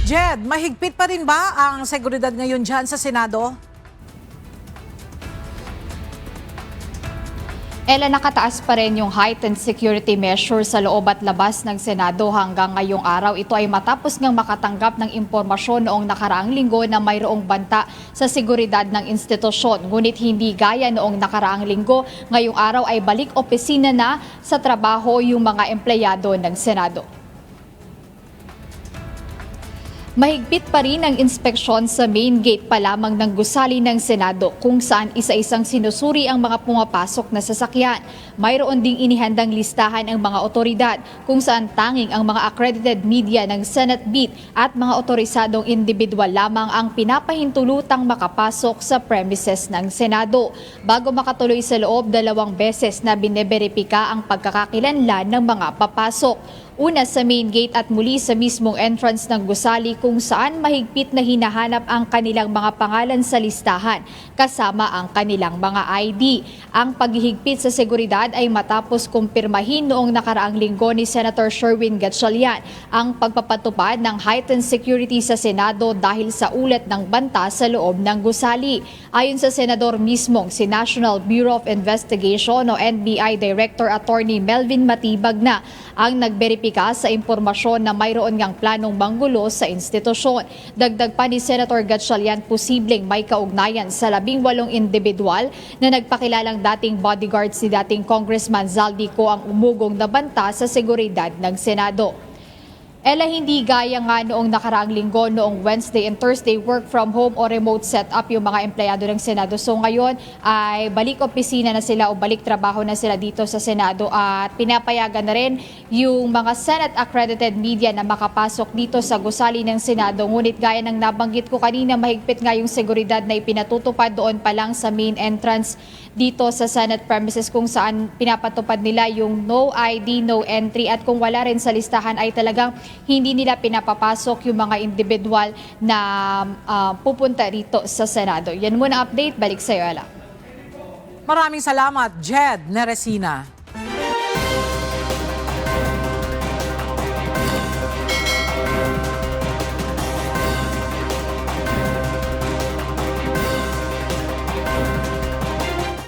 Jed, mahigpit pa rin ba ang seguridad ngayon dyan sa Senado? Ella, nakataas pa rin yung heightened security measure sa loob at labas ng Senado hanggang ngayong araw. Ito ay matapos ngang makatanggap ng impormasyon noong nakaraang linggo na mayroong banta sa seguridad ng institusyon. Ngunit hindi gaya noong nakaraang linggo, ngayong araw ay balik opisina na sa trabaho yung mga empleyado ng Senado. Mahigpit pa rin ang inspeksyon sa main gate pa lamang ng gusali ng Senado kung saan isa-isang sinusuri ang mga pumapasok na sasakyan. Mayroon ding inihandang listahan ang mga otoridad kung saan tanging ang mga accredited media ng Senate Beat at mga otorisadong individual lamang ang pinapahintulutang makapasok sa premises ng Senado. Bago makatuloy sa loob, 2 beses na bineberipika ang pagkakakilanlan ng mga papasok. Una sa main gate at muli sa mismong entrance ng gusali kung saan mahigpit na hinahanap ang kanilang mga pangalan sa listahan kasama ang kanilang mga ID. Ang paghihigpit sa seguridad ay matapos kumpirmahin noong nakaraang linggo ni Senator Sherwin Gatchalian ang pagpapatupad ng heightened security sa Senado dahil sa ulat ng banta sa loob ng gusali. Ayon sa senador mismong, si National Bureau of Investigation o NBI Director Attorney Melvin Matibag na ang nagberipika sa impormasyon na mayroon ngang planong manggulo sa institusyon. Dagdag pa ni Senator Gatchalian, posibleng may kaugnayan sa 18 individual na nagpakilalang dating bodyguards ni dating Congressman Zaldico ang umugong na banta sa seguridad ng Senado. Ella, hindi gaya nga noong nakaraang linggo, noong Wednesday and Thursday, work from home o remote setup yung mga empleyado ng Senado. So ngayon ay balik opisina na sila o balik trabaho na sila dito sa Senado at pinapayagan na rin yung mga Senate accredited media na makapasok dito sa gusali ng Senado. Ngunit gaya ng nabanggit ko kanina, mahigpit nga yung seguridad na ipinatutupad doon pa lang sa main entrance dito sa Senate premises kung saan pinapatupad nila yung no ID, no entry at kung wala rin sa listahan ay talagang hindi nila pinapapasok yung mga individual na pupunta rito sa Senado. Yan muna update. Balik sa iyo, Ella. Maraming salamat, Jed Neresina.